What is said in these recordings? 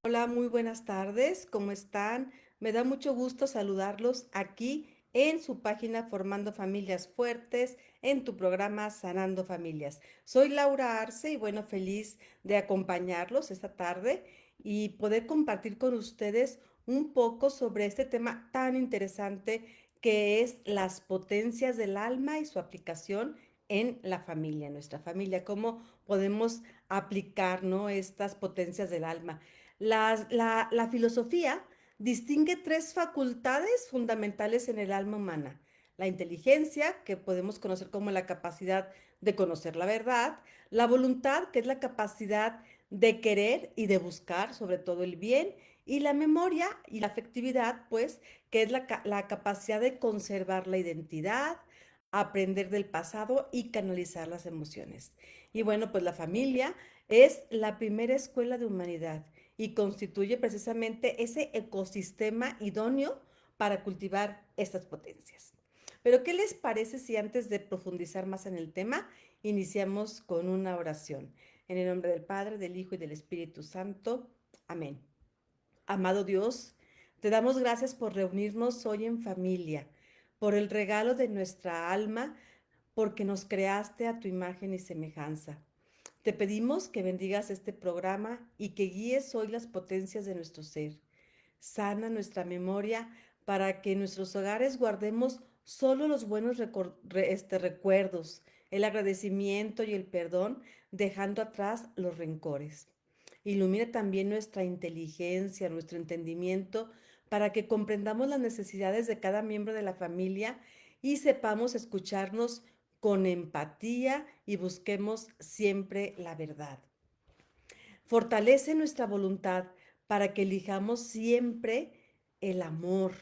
Hola, muy buenas tardes, ¿cómo están? Me da mucho gusto saludarlos aquí en su página Formando Familias Fuertes, en tu programa Sanando Familias. Soy Laura Arce y bueno, feliz de acompañarlos esta tarde y poder compartir con ustedes un poco sobre este tema tan interesante que es las potencias del alma y su aplicación en la familia, en nuestra familia, cómo podemos aplicar, ¿no?, estas potencias del alma. La filosofía distingue tres facultades fundamentales en el alma humana. La inteligencia, que podemos conocer como la capacidad de conocer la verdad. La voluntad, que es la capacidad de querer y de buscar sobre todo el bien. Y la memoria y la afectividad, pues, que es la capacidad de conservar la identidad, aprender del pasado y canalizar las emociones. Y bueno, pues la familia es la primera escuela de humanidad y constituye precisamente ese ecosistema idóneo para cultivar estas potencias. Pero, ¿qué les parece si antes de profundizar más en el tema, iniciamos con una oración? En el nombre del Padre, del Hijo y del Espíritu Santo. Amén. Amado Dios, te damos gracias por reunirnos hoy en familia, por el regalo de nuestra alma, porque nos creaste a tu imagen y semejanza. Te pedimos que bendigas este programa y que guíes hoy las potencias de nuestro ser. Sana nuestra memoria para que en nuestros hogares guardemos solo los buenos recuerdos, el agradecimiento y el perdón, dejando atrás los rencores. Ilumina también nuestra inteligencia, nuestro entendimiento, para que comprendamos las necesidades de cada miembro de la familia y sepamos escucharnos con empatía y busquemos siempre la verdad. Fortalece nuestra voluntad para que elijamos siempre el amor,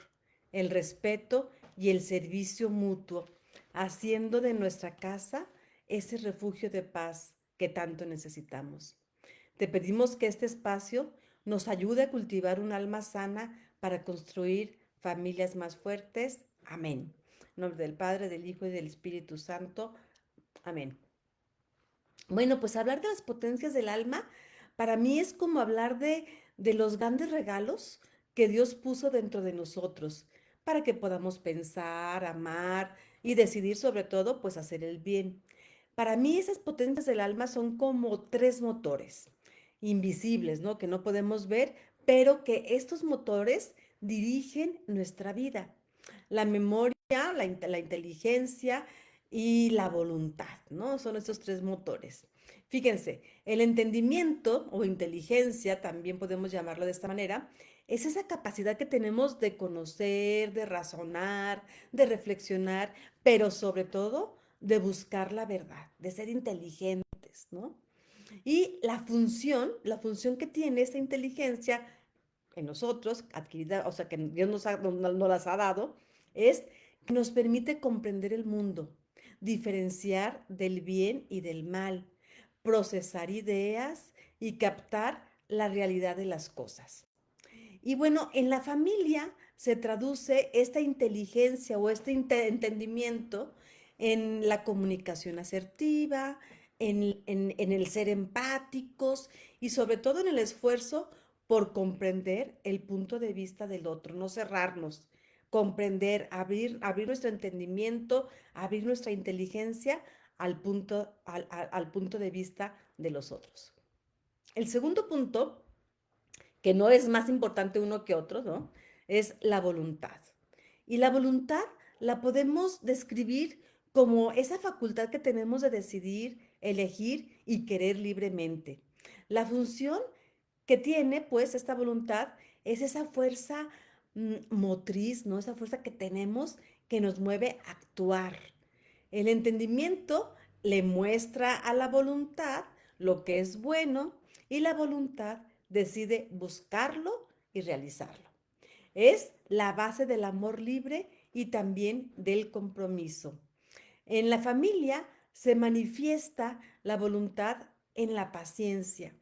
el respeto y el servicio mutuo, haciendo de nuestra casa ese refugio de paz que tanto necesitamos. Te pedimos que este espacio nos ayude a cultivar un alma sana para construir familias más fuertes. Amén. En nombre del Padre, del Hijo y del Espíritu Santo. Amén. Bueno, pues hablar de las potencias del alma para mí es como hablar de los grandes regalos que Dios puso dentro de nosotros para que podamos pensar, amar y decidir sobre todo pues hacer el bien. Para mí esas potencias del alma son como tres motores invisibles, ¿no? Que no podemos ver, pero que estos motores dirigen nuestra vida. La memoria, la inteligencia y la voluntad, ¿no? Son estos tres motores. Fíjense, el entendimiento o inteligencia, también podemos llamarlo de esta manera, es esa capacidad que tenemos de conocer, de razonar, de reflexionar, pero sobre todo de buscar la verdad, de ser inteligentes, ¿no? Y la función que tiene esta inteligencia en nosotros, adquirida, o sea, que Dios nos las ha dado, es que nos permite comprender el mundo, diferenciar del bien y del mal, procesar ideas y captar la realidad de las cosas. Y bueno, en la familia se traduce esta inteligencia o este entendimiento en la comunicación asertiva, en el ser empáticos y sobre todo en el esfuerzo por comprender el punto de vista del otro, no cerrarnos, comprender, abrir nuestro entendimiento, abrir nuestra inteligencia al punto de vista de los otros. El segundo punto, que no es más importante uno que otro, ¿no? Es la voluntad. Y la voluntad la podemos describir como esa facultad que tenemos de decidir, elegir y querer libremente. La función que tiene, pues, esta voluntad es esa fuerza motriz, ¿no? Esa fuerza que tenemos que nos mueve a actuar. El entendimiento le muestra a la voluntad lo que es bueno y la voluntad decide buscarlo y realizarlo. Es la base del amor libre y también del compromiso. En la familia se manifiesta la voluntad en la paciencia,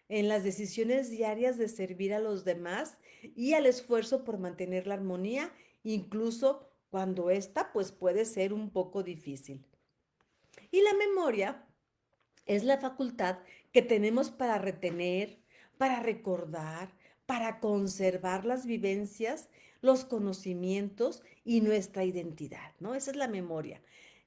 en las decisiones diarias de servir a los demás y al esfuerzo por mantener la armonía, incluso cuando esta pues puede ser un poco difícil. Y la memoria es la facultad que tenemos para retener, para recordar, para conservar las vivencias, los conocimientos y nuestra identidad, ¿no? Esa es la memoria.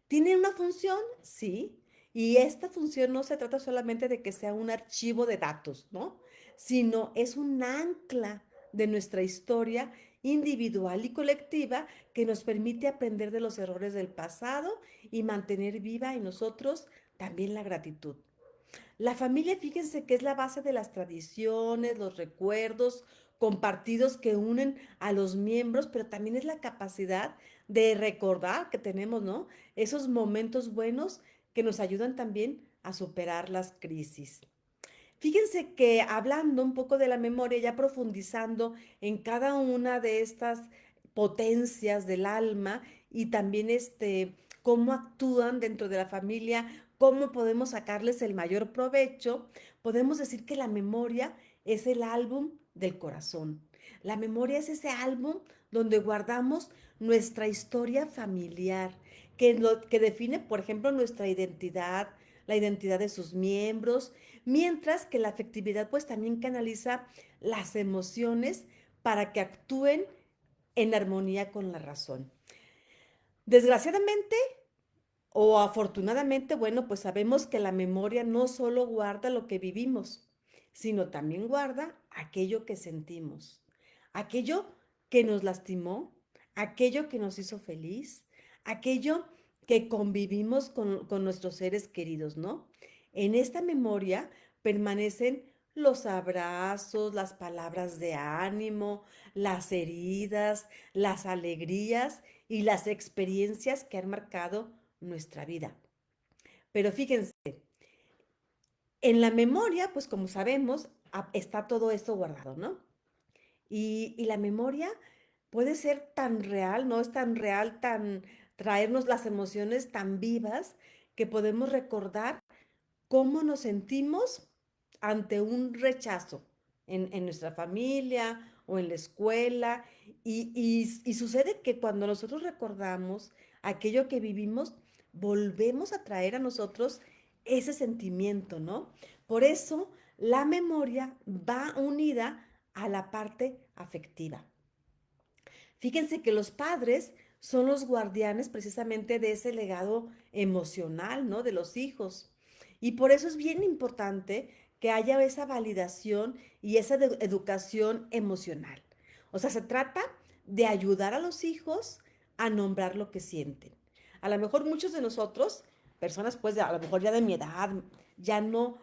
¿Tiene una función? Sí. Y esta función no se trata solamente de que sea un archivo de datos, ¿no? Sino es un ancla de nuestra historia individual y colectiva que nos permite aprender de los errores del pasado y mantener viva en nosotros también la gratitud. La familia, fíjense que es la base de las tradiciones, los recuerdos compartidos que unen a los miembros, pero también es la capacidad de recordar que tenemos, ¿no? Esos momentos buenos que nos ayudan también a superar las crisis. Fíjense que hablando un poco de la memoria, ya profundizando en cada una de estas potencias del alma y también cómo actúan dentro de la familia, cómo podemos sacarles el mayor provecho, podemos decir que la memoria es el álbum del corazón. La memoria es ese álbum donde guardamos nuestra historia familiar, que define, por ejemplo, nuestra identidad, la identidad de sus miembros, mientras que la afectividad pues también canaliza las emociones para que actúen en armonía con la razón. Desgraciadamente o afortunadamente, bueno, pues sabemos que la memoria no solo guarda lo que vivimos, sino también guarda aquello que sentimos, aquello que nos lastimó, aquello que nos hizo feliz, aquello que convivimos con nuestros seres queridos, ¿no? En esta memoria permanecen los abrazos, las palabras de ánimo, las heridas, las alegrías y las experiencias que han marcado nuestra vida. Pero fíjense, en la memoria, pues como sabemos, está todo esto guardado, ¿no? Y la memoria puede ser tan real, ¿no? Es tan real, tan traernos las emociones tan vivas que podemos recordar cómo nos sentimos ante un rechazo en nuestra familia o en la escuela. Y sucede que cuando nosotros recordamos aquello que vivimos, volvemos a traer a nosotros ese sentimiento, ¿no? Por eso la memoria va unida a la parte afectiva. Fíjense que los padres son los guardianes precisamente de ese legado emocional, ¿no? De los hijos. Y por eso es bien importante que haya esa validación y esa educación emocional. O sea, se trata de ayudar a los hijos a nombrar lo que sienten. A lo mejor muchos de nosotros, personas pues a lo mejor ya de mi edad, ya no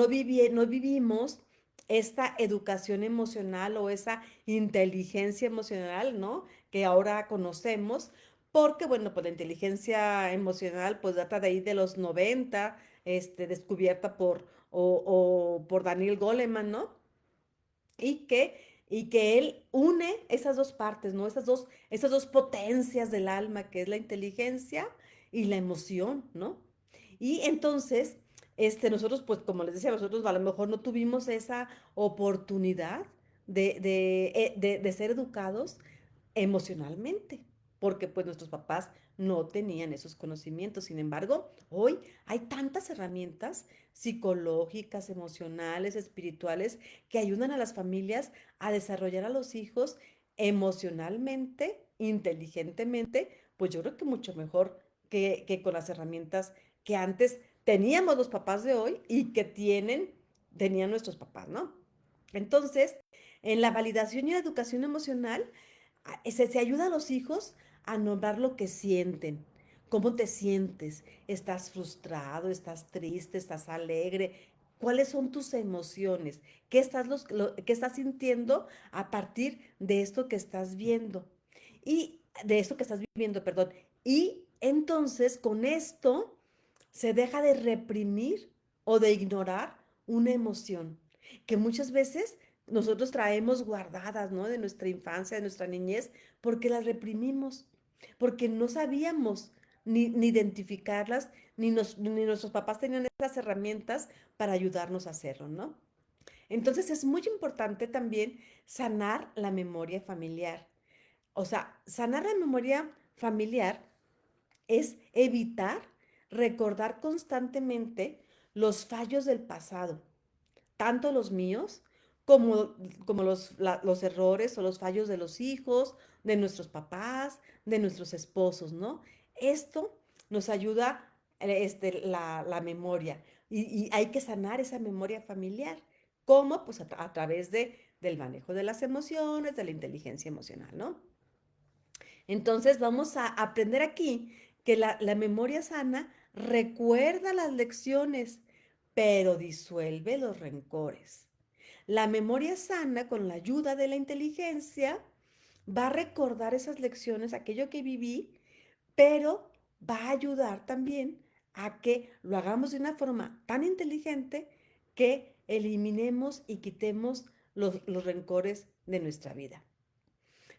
vivimos esta educación emocional o esa inteligencia emocional, ¿no? Que ahora conocemos, porque, bueno, pues la inteligencia emocional pues data de ahí de los 90, descubierta por Daniel Goleman, ¿no? Y que él une esas dos partes, ¿no? Esas dos potencias del alma, que es la inteligencia y la emoción, ¿no? Y entonces, nosotros, pues como les decía, nosotros a lo mejor no tuvimos esa oportunidad de ser educados emocionalmente, porque pues nuestros papás no tenían esos conocimientos. Sin embargo, hoy hay tantas herramientas psicológicas, emocionales, espirituales, que ayudan a las familias a desarrollar a los hijos emocionalmente, inteligentemente, pues yo creo que mucho mejor que con las herramientas que antes teníamos los papás de hoy y que tenían nuestros papás, ¿no? Entonces, en la validación y la educación emocional, se ayuda a los hijos a nombrar lo que sienten. ¿Cómo te sientes? ¿Estás frustrado? ¿Estás triste? ¿Estás alegre? ¿Cuáles son tus emociones? ¿Qué estás sintiendo a partir de esto que estás viendo? Y de esto que estás viviendo, perdón. Y entonces con esto se deja de reprimir o de ignorar una emoción que muchas veces nosotros traemos guardadas, ¿no? De nuestra infancia, de nuestra niñez, porque las reprimimos, porque no sabíamos ni identificarlas, ni nuestros papás tenían esas herramientas para ayudarnos a hacerlo, ¿no? Entonces es muy importante también sanar la memoria familiar. O sea, sanar la memoria familiar es evitar recordar constantemente los fallos del pasado, tanto los míos como, como los errores o los fallos de los hijos, de nuestros papás, de nuestros esposos, ¿no? Esto nos ayuda la memoria y hay que sanar esa memoria familiar. ¿Cómo? Pues a través del manejo de las emociones, de la inteligencia emocional, ¿no? Entonces vamos a aprender aquí que la memoria sana recuerda las lecciones, pero disuelve los rencores. La memoria sana, con la ayuda de la inteligencia, va a recordar esas lecciones, aquello que viví, pero va a ayudar también a que lo hagamos de una forma tan inteligente que eliminemos y quitemos los rencores de nuestra vida.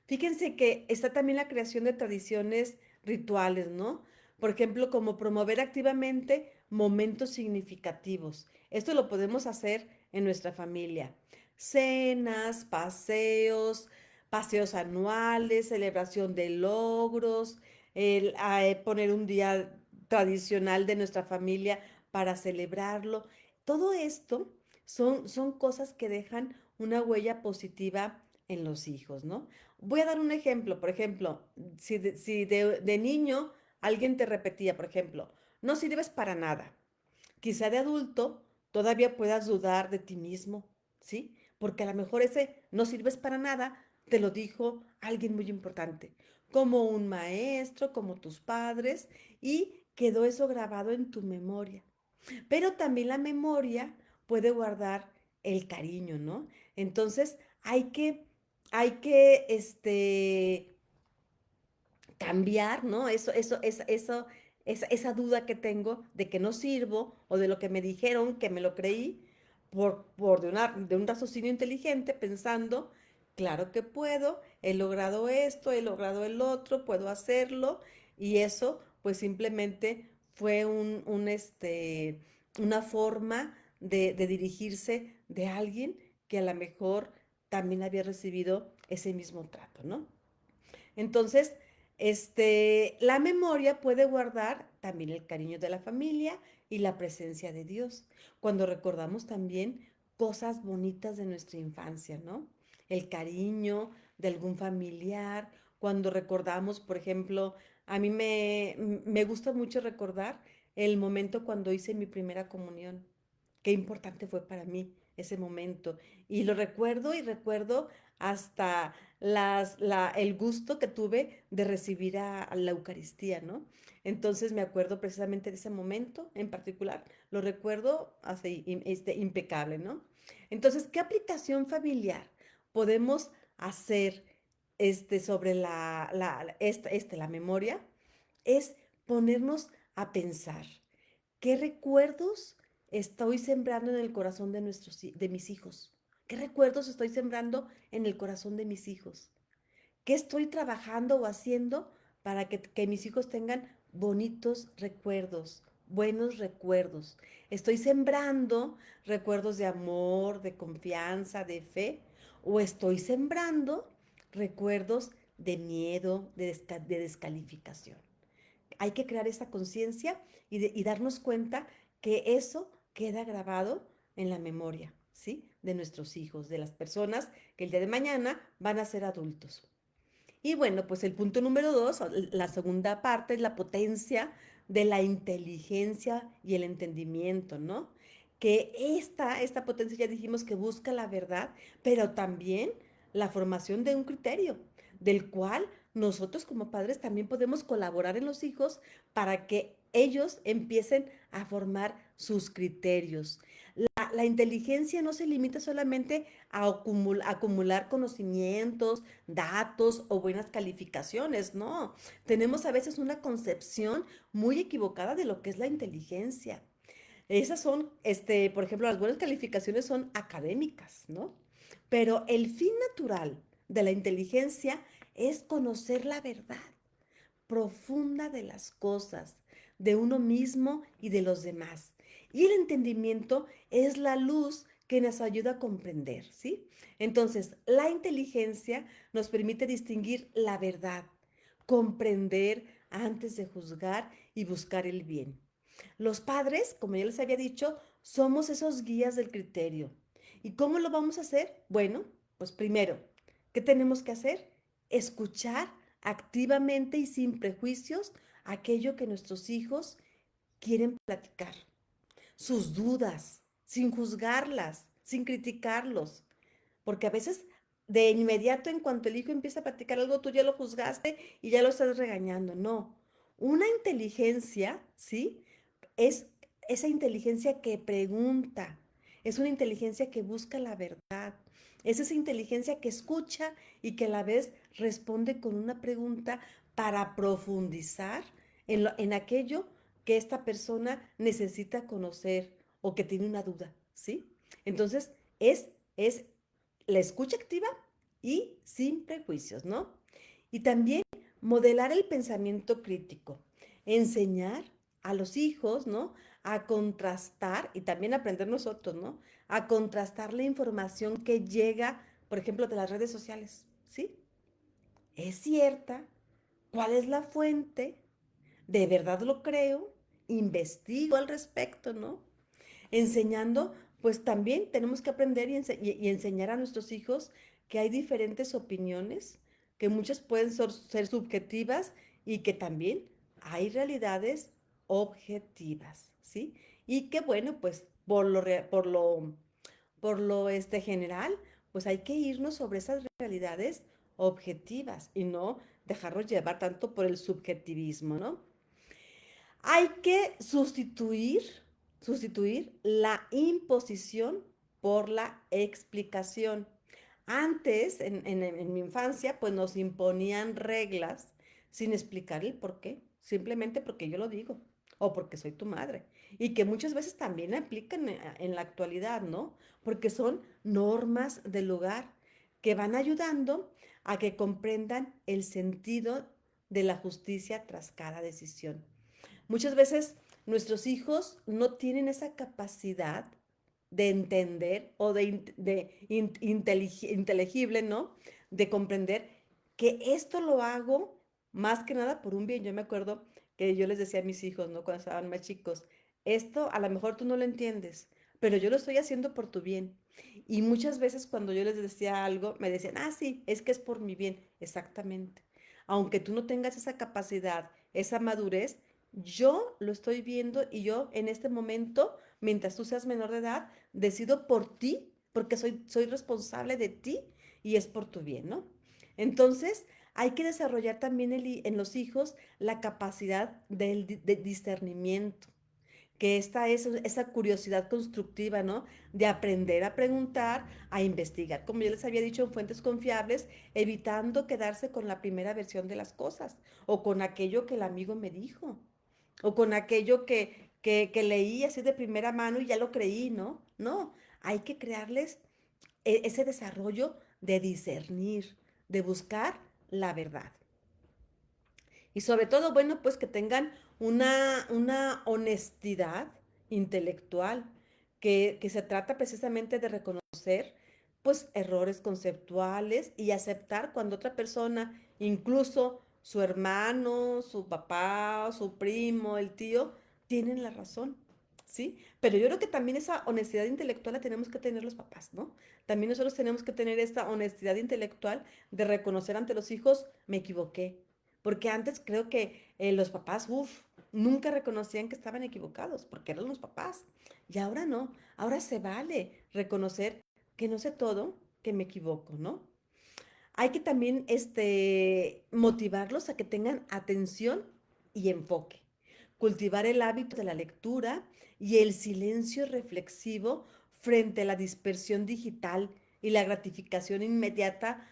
Fíjense que está también la creación de tradiciones rituales, ¿no? Por ejemplo, como promover activamente momentos significativos. Esto lo podemos hacer en nuestra familia. Cenas, paseos anuales, celebración de logros, poner un día tradicional de nuestra familia para celebrarlo. Todo esto son cosas que dejan una huella positiva en los hijos, ¿no? Voy a dar un ejemplo, por ejemplo, si de niño alguien te repetía, por ejemplo, no sirves para nada, quizá de adulto todavía puedas dudar de ti mismo, ¿sí? Porque a lo mejor ese no sirves para nada te lo dijo alguien muy importante, como un maestro, como tus padres, y quedó eso grabado en tu memoria. Pero también la memoria puede guardar el cariño, ¿no? Entonces hay que cambiar, ¿no? Esa duda que tengo de que no sirvo o de lo que me dijeron, que me lo creí, de un raciocinio inteligente, pensando, claro que puedo, he logrado esto, he logrado el otro, puedo hacerlo, y eso, pues simplemente fue una forma de dirigirse de alguien que a lo mejor también había recibido ese mismo trato, ¿no? Entonces, la memoria puede guardar también el cariño de la familia y la presencia de Dios. Cuando recordamos también cosas bonitas de nuestra infancia, ¿no? El cariño de algún familiar. Cuando recordamos, por ejemplo, a mí me gusta mucho recordar el momento cuando hice mi primera comunión. Qué importante fue para mí ese momento. Y lo recuerdo y recuerdo hasta el gusto que tuve de recibir a la Eucaristía, ¿no? Entonces me acuerdo precisamente de ese momento en particular, lo recuerdo así, impecable, ¿no? Entonces, ¿qué aplicación familiar podemos hacer sobre la memoria? Es ponernos a pensar. ¿Qué recuerdos estoy sembrando en el corazón de mis hijos? ¿Qué recuerdos estoy sembrando en el corazón de mis hijos? ¿Qué estoy trabajando o haciendo para que mis hijos tengan bonitos recuerdos, buenos recuerdos? ¿Estoy sembrando recuerdos de amor, de confianza, de fe? ¿O estoy sembrando recuerdos de miedo, de descalificación? Hay que crear esa conciencia y darnos cuenta que eso queda grabado en la memoria, ¿sí? De nuestros hijos, de las personas que el día de mañana van a ser adultos. Y bueno, pues el punto número 2, la segunda parte, es la potencia de la inteligencia y el entendimiento, ¿no? Que esta potencia ya dijimos que busca la verdad, pero también la formación de un criterio, del cual nosotros como padres también podemos colaborar en los hijos para que ellos empiecen a formar sus criterios. La inteligencia no se limita solamente a acumular conocimientos, datos o buenas calificaciones, no. Tenemos a veces una concepción muy equivocada de lo que es la inteligencia. Esas son, por ejemplo, las buenas calificaciones son académicas, ¿no? Pero el fin natural de la inteligencia es conocer la verdad profunda de las cosas, de uno mismo y de los demás. Y el entendimiento es la luz que nos ayuda a comprender, ¿sí? Entonces, la inteligencia nos permite distinguir la verdad, comprender antes de juzgar y buscar el bien. Los padres, como ya les había dicho, somos esos guías del criterio. ¿Y cómo lo vamos a hacer? Bueno, pues primero, ¿qué tenemos que hacer? Escuchar activamente y sin prejuicios aquello que nuestros hijos quieren platicar, sus dudas, sin juzgarlas, sin criticarlos, porque a veces de inmediato en cuanto el hijo empieza a platicar algo, tú ya lo juzgaste y ya lo estás regañando. No, una inteligencia, ¿sí? Es esa inteligencia que pregunta, es una inteligencia que busca la verdad, es esa inteligencia que escucha y que a la vez responde con una pregunta para profundizar en aquello que esta persona necesita conocer o que tiene una duda, ¿sí? Entonces, es la escucha activa y sin prejuicios, ¿no? Y también modelar el pensamiento crítico, enseñar a los hijos, ¿no? A contrastar y también aprender nosotros, ¿no? A contrastar la información que llega, por ejemplo, de las redes sociales, ¿sí? ¿Es cierta? ¿Cuál es la fuente? ¿De verdad lo creo? Investigo al respecto, ¿no? Enseñando, pues también tenemos que aprender y enseñar a nuestros hijos que hay diferentes opiniones, que muchas pueden ser subjetivas y que también hay realidades objetivas, ¿sí? Y que bueno, pues por lo general, pues hay que irnos sobre esas realidades objetivas y no dejarnos llevar tanto por el subjetivismo, ¿no? Hay que sustituir la imposición por la explicación. Antes, en mi infancia, pues nos imponían reglas sin explicar el por qué, simplemente porque yo lo digo o porque soy tu madre. Y que muchas veces también aplican en la actualidad, ¿no? Porque son normas del lugar que van ayudando a que comprendan el sentido de la justicia tras cada decisión. Muchas veces nuestros hijos no tienen esa capacidad de entender o inteligible, ¿no? De comprender que esto lo hago más que nada por un bien. Yo me acuerdo que yo les decía a mis hijos, ¿no? Cuando estaban más chicos, esto a lo mejor tú no lo entiendes, pero yo lo estoy haciendo por tu bien. Y muchas veces cuando yo les decía algo, me decían, ah, sí, es que es por mi bien. Exactamente. Aunque tú no tengas esa capacidad, esa madurez, yo lo estoy viendo y yo en este momento, mientras tú seas menor de edad, decido por ti, porque soy responsable de ti y es por tu bien, ¿no? Entonces, hay que desarrollar también en los hijos la capacidad de discernimiento, que esta es esa curiosidad constructiva, ¿no? De aprender a preguntar, a investigar, como yo les había dicho, en fuentes confiables, evitando quedarse con la primera versión de las cosas o con aquello que el amigo me dijo o con aquello que leí así de primera mano y ya lo creí, ¿no? No, hay que crearles ese desarrollo de discernir, de buscar la verdad. Y sobre todo, bueno, pues que tengan una honestidad intelectual, que se trata precisamente de reconocer, pues, errores conceptuales y aceptar cuando otra persona, incluso su hermano, su papá, su primo, el tío, tienen la razón, ¿sí? Pero yo creo que también esa honestidad intelectual la tenemos que tener los papás, ¿no? También nosotros tenemos que tener esta honestidad intelectual de reconocer ante los hijos, me equivoqué, porque antes creo que los papás, uff, nunca reconocían que estaban equivocados, porque eran los papás. Y ahora no, ahora se vale reconocer que no sé todo, que me equivoco, ¿no? Hay que también motivarlos a que tengan atención y enfoque. Cultivar el hábito de la lectura y el silencio reflexivo frente a la dispersión digital y la gratificación inmediata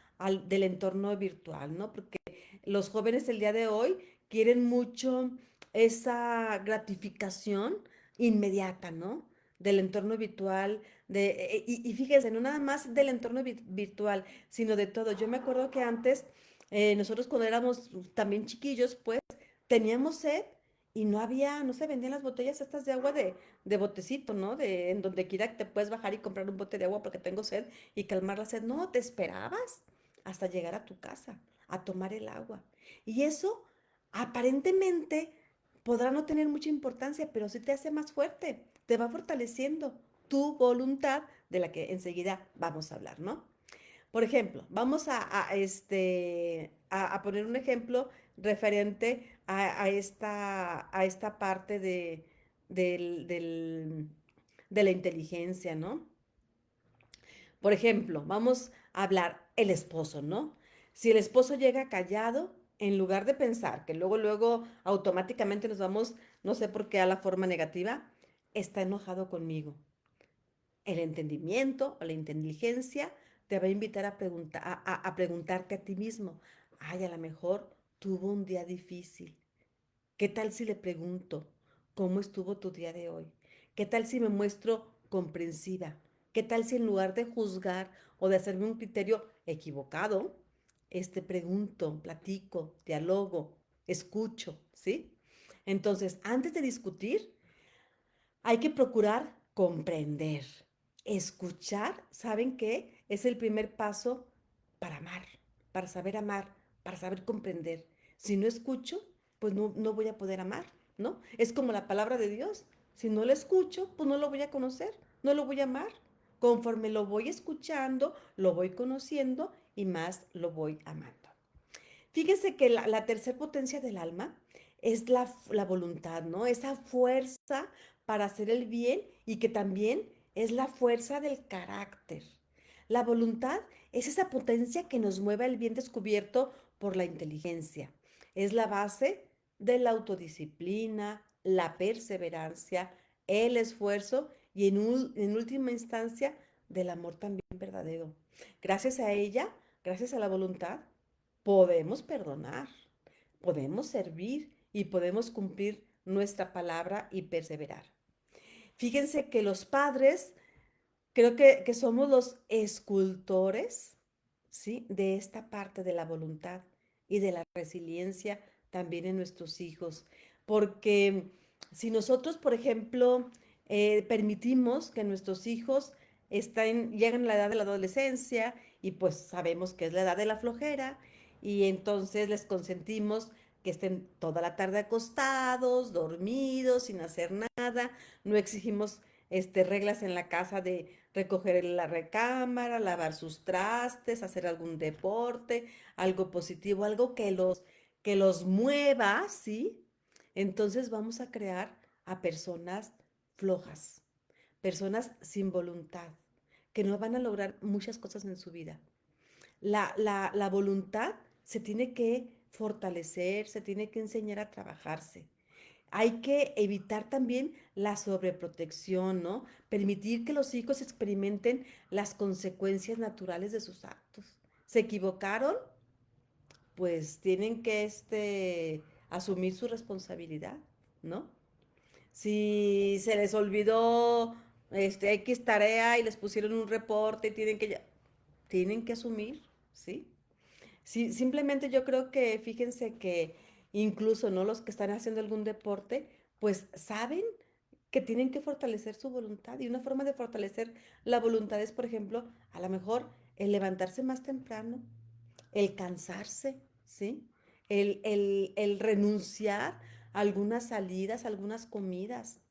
del entorno virtual, ¿no? Porque los jóvenes el día de hoy quieren mucho esa gratificación inmediata, ¿no? Del entorno virtual, y fíjense, no nada más del entorno virtual, sino de todo. Yo me acuerdo que antes, nosotros cuando éramos también chiquillos, pues teníamos sed y no se vendían las botellas estas de agua de botecito, ¿no? En donde quiera que te puedes bajar y comprar un bote de agua porque tengo sed y calmar la sed. No, te esperabas hasta llegar a tu casa a tomar el agua. Y eso aparentemente podrá no tener mucha importancia, pero sí te hace más fuerte, te va fortaleciendo tu voluntad de la que enseguida vamos a hablar, ¿no? Por ejemplo, vamos a poner un ejemplo referente a esta parte del, del- de la inteligencia, ¿no? Por ejemplo, vamos a hablar el esposo, ¿no? Si el esposo llega callado, en lugar de pensar que luego automáticamente nos vamos, no sé por qué, a la forma negativa, está enojado conmigo. El entendimiento o la inteligencia te va a invitar a, a preguntarte a ti mismo, ay, a lo mejor tuvo un día difícil. ¿Qué tal si le pregunto cómo estuvo tu día de hoy? ¿Qué tal si me muestro comprensiva? ¿Qué tal si en lugar de juzgar o de hacerme un criterio equivocado, pregunto, platico, dialogo, escucho, ¿sí? Entonces, antes de discutir, hay que procurar comprender. Escuchar, ¿saben qué? Es el primer paso para amar, para saber comprender. Si no escucho, pues no voy a poder amar, ¿no? Es como la palabra de Dios. Si no lo escucho, pues no lo voy a conocer, no lo voy a amar. Conforme lo voy escuchando, lo voy conociendo y más lo voy amando. Fíjense que la tercer potencia del alma es la voluntad, ¿no? Esa fuerza para hacer el bien y que también es la fuerza del carácter. La voluntad es esa potencia que nos mueve al bien descubierto por la inteligencia. Es la base de la autodisciplina, la perseverancia, el esfuerzo y en última instancia del amor también verdadero. Gracias a ella, gracias a la voluntad, podemos perdonar, podemos servir y podemos cumplir nuestra palabra y perseverar. Fíjense que los padres, creo que somos los escultores, ¿sí? De esta parte de la voluntad y de la resiliencia también en nuestros hijos. Porque si nosotros, por ejemplo, permitimos que nuestros hijos lleguen a la edad de la adolescencia y pues sabemos que es la edad de la flojera y entonces les consentimos que estén toda la tarde acostados, dormidos, sin hacer nada, no exigimos reglas en la casa de recoger la recámara, lavar sus trastes, hacer algún deporte, algo positivo, algo que los mueva, ¿sí? Entonces vamos a crear a personas flojas, personas sin voluntad, que no van a lograr muchas cosas en su vida. La voluntad se tiene que fortalecer, se tiene que enseñar a trabajarse. Hay que evitar también la sobreprotección, ¿no? Permitir que los hijos experimenten las consecuencias naturales de sus actos. ¿Se equivocaron? Pues tienen que asumir su responsabilidad, ¿no? Si se les olvidó X tarea y les pusieron un reporte y tienen que asumir, ¿sí? Sí, simplemente yo creo que fíjense que incluso, ¿no? Los que están haciendo algún deporte, pues saben que tienen que fortalecer su voluntad. Y una forma de fortalecer la voluntad es, por ejemplo, a lo mejor el levantarse más temprano, el cansarse, ¿sí? El renunciar a algunas salidas, a algunas comidas.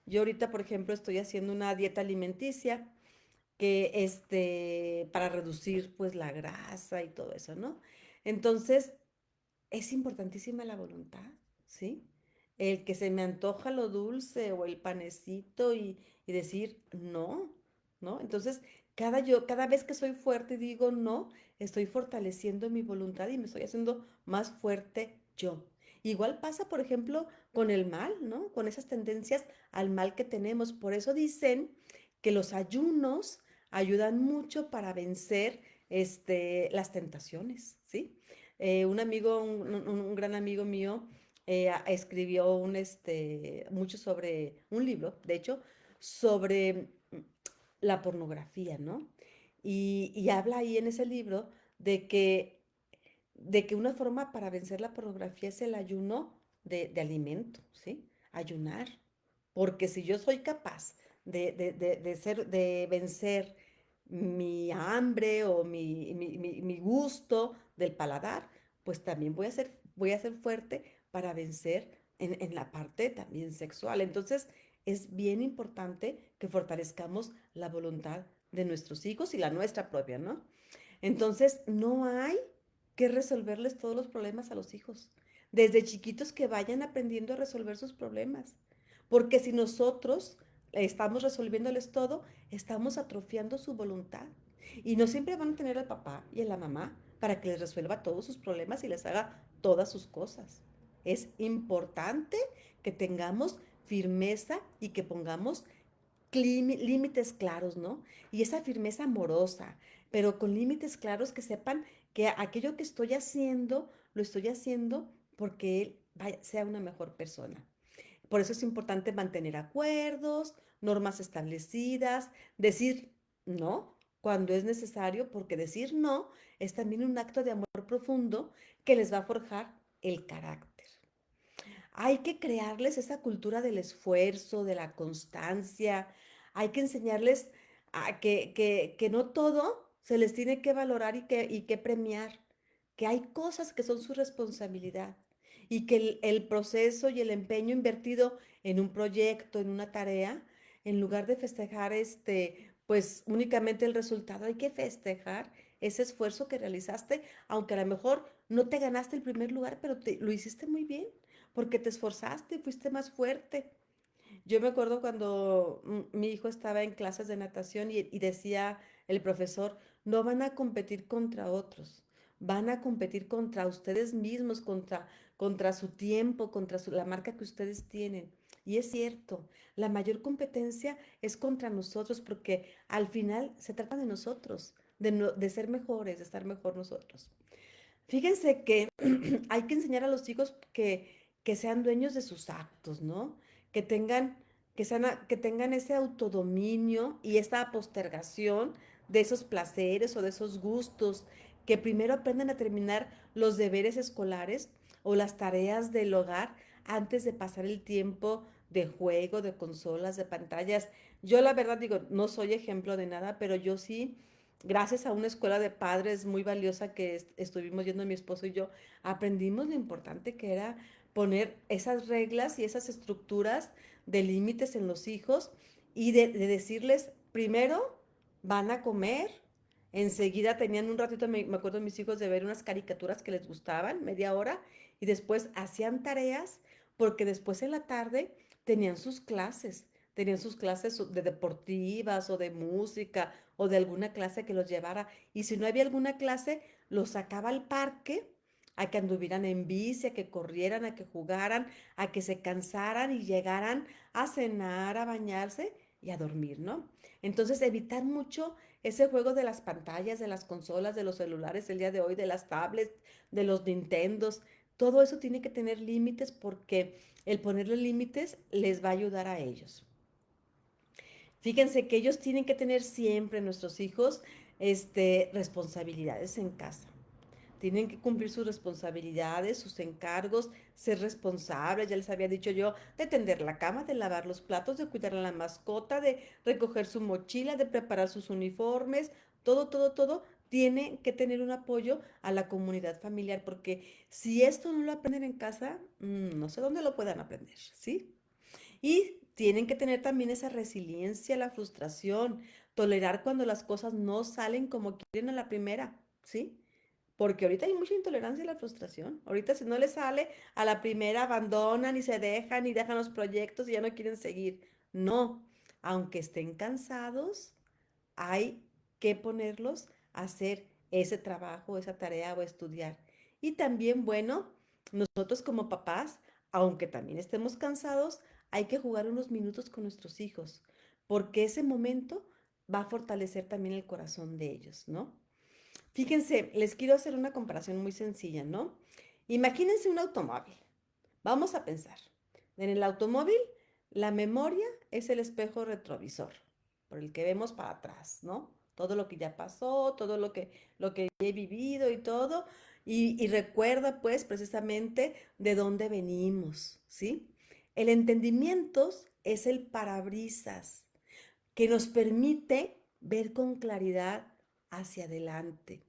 Yo ahorita, por ejemplo, estoy haciendo una dieta alimenticia que para reducir pues la grasa y todo eso, ¿no? Entonces, es importantísima la voluntad, ¿sí? El que se me antoja lo dulce o el panecito y decir no, ¿no? Entonces, cada vez que soy fuerte y digo no, estoy fortaleciendo mi voluntad y me estoy haciendo más fuerte yo. Igual pasa, por ejemplo, con el mal, ¿no? Con esas tendencias al mal que tenemos. Por eso dicen que los ayunos ayudan mucho para vencer las tentaciones, ¿sí? Un amigo, un gran amigo mío, escribió mucho sobre, un libro, de hecho, sobre la pornografía, ¿no? Y habla ahí en ese libro de que, de que una forma para vencer la pornografía es el ayuno de alimento, ¿sí? Ayunar. Porque si yo soy capaz de vencer mi hambre o mi gusto del paladar, pues también voy a ser fuerte para vencer en la parte también sexual. Entonces, es bien importante que fortalezcamos la voluntad de nuestros hijos y la nuestra propia, ¿no? Entonces, no hay que resolverles todos los problemas a los hijos. Desde chiquitos que vayan aprendiendo a resolver sus problemas. Porque si nosotros estamos resolviéndoles todo, estamos atrofiando su voluntad. Y no siempre van a tener al papá y a la mamá para que les resuelva todos sus problemas y les haga todas sus cosas. Es importante que tengamos firmeza y que pongamos límites claros, ¿no? Y esa firmeza amorosa, pero con límites claros que sepan que aquello que estoy haciendo, lo estoy haciendo porque él sea una mejor persona. Por eso es importante mantener acuerdos, normas establecidas, decir no cuando es necesario, porque decir no es también un acto de amor profundo que les va a forjar el carácter. Hay que crearles esa cultura del esfuerzo, de la constancia. Hay que enseñarles que no todo se les tiene que valorar y que premiar, que hay cosas que son su responsabilidad y que el proceso y el empeño invertido en un proyecto, en una tarea, en lugar de festejar pues únicamente el resultado, hay que festejar ese esfuerzo que realizaste, aunque a lo mejor no te ganaste el primer lugar, pero lo hiciste muy bien porque te esforzaste, fuiste más fuerte. Yo me acuerdo cuando mi hijo estaba en clases de natación y decía el profesor, no van a competir contra otros, van a competir contra ustedes mismos, contra su tiempo, contra la marca que ustedes tienen. Y es cierto, la mayor competencia es contra nosotros porque al final se trata de nosotros, de ser mejores, de estar mejor nosotros. Fíjense que hay que enseñar a los hijos que sean dueños de sus actos, ¿no? Que tengan, que tengan ese autodominio y esta postergación de esos placeres o de esos gustos, que primero aprendan a terminar los deberes escolares o las tareas del hogar antes de pasar el tiempo de juego, de consolas, de pantallas. Yo la verdad digo, no soy ejemplo de nada, pero yo sí gracias a una escuela de padres muy valiosa que estuvimos yendo mi esposo y yo, aprendimos lo importante que era poner esas reglas y esas estructuras de límites en los hijos y de decirles, primero van a comer, enseguida tenían un ratito, me acuerdo de mis hijos de ver unas caricaturas que les gustaban, media hora, y después hacían tareas, porque después en la tarde tenían sus clases de deportivas o de música o de alguna clase que los llevara. Y si no había alguna clase, los sacaba al parque a que anduvieran en bici, a que corrieran, a que jugaran, a que se cansaran y llegaran a cenar, a bañarse y a dormir, ¿no? Entonces, evitar mucho ese juego de las pantallas, de las consolas, de los celulares el día de hoy, de las tablets, de los Nintendos. Todo eso tiene que tener límites porque el ponerle límites les va a ayudar a ellos. Fíjense que ellos tienen que tener siempre, nuestros hijos, responsabilidades en casa. Tienen que cumplir sus responsabilidades, sus encargos, ser responsables, ya les había dicho yo, de tender la cama, de lavar los platos, de cuidar a la mascota, de recoger su mochila, de preparar sus uniformes, todo, todo, todo tiene que tener un apoyo a la comunidad familiar, porque si esto no lo aprenden en casa, no sé dónde lo puedan aprender, ¿sí? Y tienen que tener también esa resiliencia, la frustración, tolerar cuando las cosas no salen como quieren a la primera, ¿sí? Porque ahorita hay mucha intolerancia a la frustración. Ahorita si no les sale, a la primera abandonan y se dejan y dejan los proyectos y ya no quieren seguir. No, aunque estén cansados, hay que ponerlos a hacer ese trabajo, esa tarea o estudiar. Y también, bueno, nosotros como papás, aunque también estemos cansados, hay que jugar unos minutos con nuestros hijos, porque ese momento va a fortalecer también el corazón de ellos, ¿no? Fíjense, les quiero hacer una comparación muy sencilla, ¿no? Imagínense un automóvil. Vamos a pensar. En el automóvil, la memoria es el espejo retrovisor, por el que vemos para atrás, ¿no? Todo lo que ya pasó, todo lo que he vivido y todo, y recuerda pues precisamente de dónde venimos, ¿sí? El entendimiento es el parabrisas que nos permite ver con claridad hacia adelante,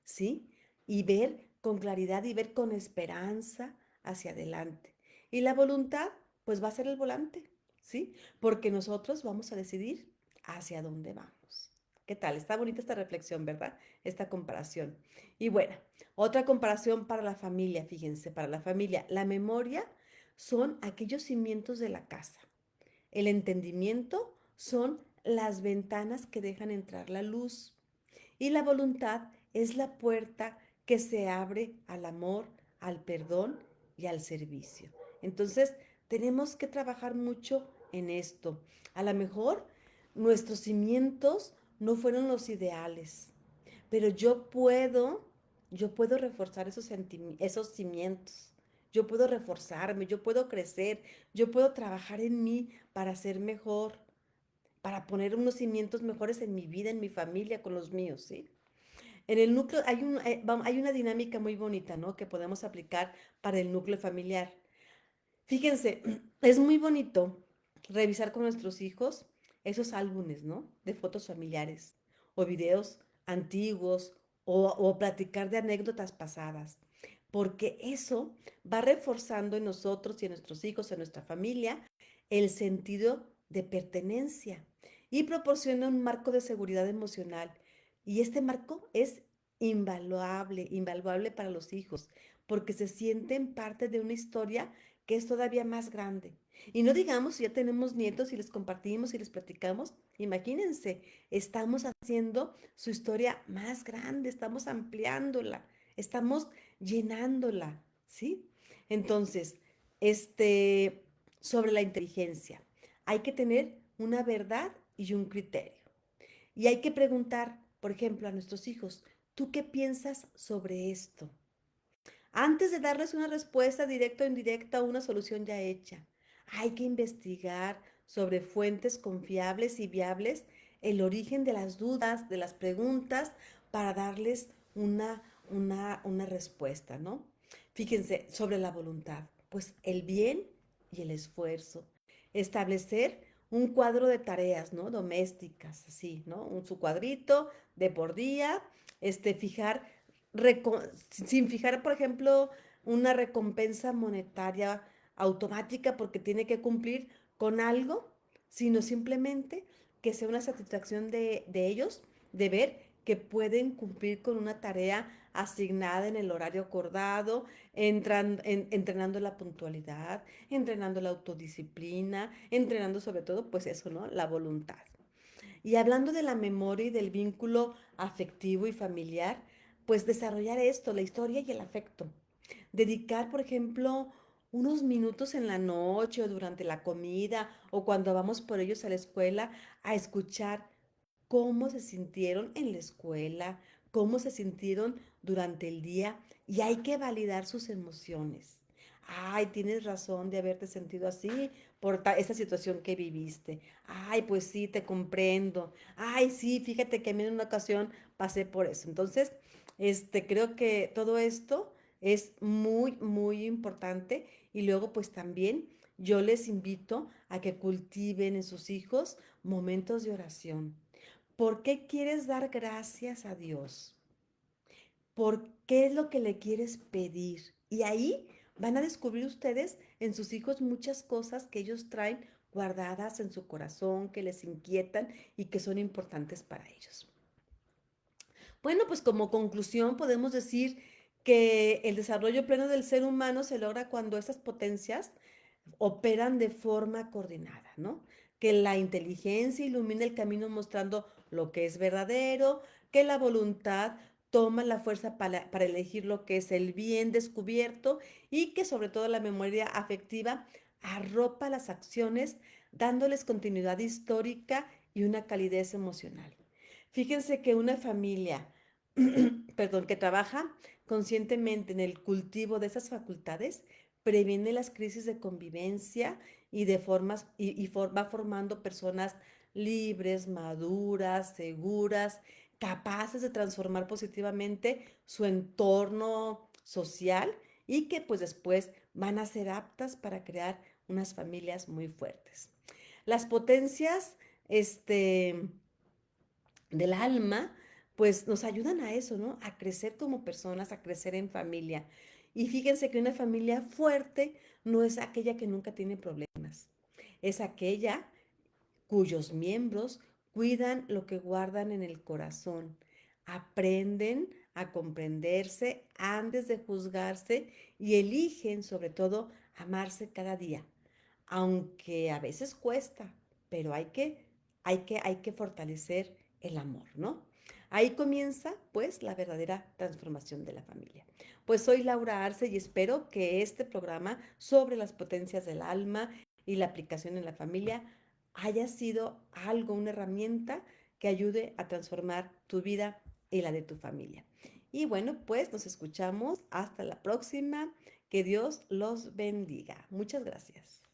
¿sí? Y ver con claridad y ver con esperanza hacia adelante. Y la voluntad, pues va a ser el volante, ¿sí? Porque nosotros vamos a decidir hacia dónde vamos. ¿Qué tal? Está bonita esta reflexión, ¿verdad? Esta comparación. Y bueno, otra comparación para la familia, fíjense, para la familia. La memoria son aquellos cimientos de la casa. El entendimiento son las ventanas que dejan entrar la luz. Y la voluntad es la puerta que se abre al amor, al perdón y al servicio. Entonces, tenemos que trabajar mucho en esto. A lo mejor nuestros cimientos no fueron los ideales, pero yo puedo reforzar esos cimientos. Yo puedo reforzarme, yo puedo crecer, yo puedo trabajar en mí para ser mejor, para poner unos cimientos mejores en mi vida, en mi familia, con los míos, ¿sí? En el núcleo hay una dinámica muy bonita, ¿no? Que podemos aplicar para el núcleo familiar. Fíjense, es muy bonito revisar con nuestros hijos esos álbumes, ¿no? De fotos familiares o videos antiguos o platicar de anécdotas pasadas, porque eso va reforzando en nosotros y en nuestros hijos, en nuestra familia, el sentido de pertenencia y proporciona un marco de seguridad emocional. Y este marco es invaluable, invaluable para los hijos, porque se sienten parte de una historia que es todavía más grande. Y no digamos si ya tenemos nietos y les compartimos y les platicamos, imagínense, estamos haciendo su historia más grande, estamos ampliándola, estamos llenándola, ¿sí? Entonces, este, sobre la inteligencia, hay que tener una verdad y un criterio. Y hay que preguntar, por ejemplo, a nuestros hijos, ¿tú qué piensas sobre esto? Antes de darles una respuesta directa o indirecta o una solución ya hecha, hay que investigar sobre fuentes confiables y viables el origen de las dudas, de las preguntas, para darles una respuesta, ¿no? Fíjense, sobre la voluntad, pues el bien y el esfuerzo. Establecer un cuadro de tareas, ¿no? Domésticas, así, ¿no? Su cuadrito de por día, fijar sin fijar, por ejemplo, una recompensa monetaria automática porque tiene que cumplir con algo, sino simplemente que sea una satisfacción de ellos de ver que pueden cumplir con una tarea asignada en el horario acordado, entrenando la puntualidad, entrenando la autodisciplina, entrenando sobre todo, pues eso, ¿no? La voluntad. Y hablando de la memoria y del vínculo afectivo y familiar, pues desarrollar esto, la historia y el afecto. Dedicar, por ejemplo, unos minutos en la noche o durante la comida o cuando vamos por ellos a la escuela a escuchar cómo se sintieron en la escuela, cómo se sintieron durante el día y hay que validar sus emociones. Ay, tienes razón de haberte sentido así por esa situación que viviste. Ay, pues sí, te comprendo. Ay, sí, fíjate que a mí en una ocasión pasé por eso. Entonces, creo que todo esto es muy, muy importante y luego pues también yo les invito a que cultiven en sus hijos momentos de oración. ¿Por qué quieres dar gracias a Dios? ¿Por qué es lo que le quieres pedir? Y ahí van a descubrir ustedes en sus hijos muchas cosas que ellos traen guardadas en su corazón, que les inquietan y que son importantes para ellos. Bueno, pues como conclusión podemos decir que el desarrollo pleno del ser humano se logra cuando esas potencias operan de forma coordinada, ¿no? Que la inteligencia ilumina el camino mostrando lo que es verdadero, que la voluntad toma la fuerza para elegir lo que es el bien descubierto y que sobre todo la memoria afectiva arropa las acciones dándoles continuidad histórica y una calidez emocional. Fíjense que una familia, perdón, que trabaja conscientemente en el cultivo de esas facultades, previene las crisis de convivencia y va formando personas libres, maduras, seguras, capaces de transformar positivamente su entorno social y que pues después van a ser aptas para crear unas familias muy fuertes. Las potencias, del alma, pues nos ayudan a eso, ¿no? A crecer como personas, a crecer en familia. Y fíjense que una familia fuerte no es aquella que nunca tiene problemas, es aquella cuyos miembros cuidan lo que guardan en el corazón, aprenden a comprenderse antes de juzgarse y eligen sobre todo amarse cada día, aunque a veces cuesta, pero hay que fortalecer el amor, ¿no? Ahí comienza, pues, la verdadera transformación de la familia. Pues soy Laura Arce y espero que este programa sobre las potencias del alma y la aplicación en la familia haya sido algo, una herramienta que ayude a transformar tu vida y la de tu familia. Y bueno, pues nos escuchamos hasta la próxima. Que Dios los bendiga. Muchas gracias.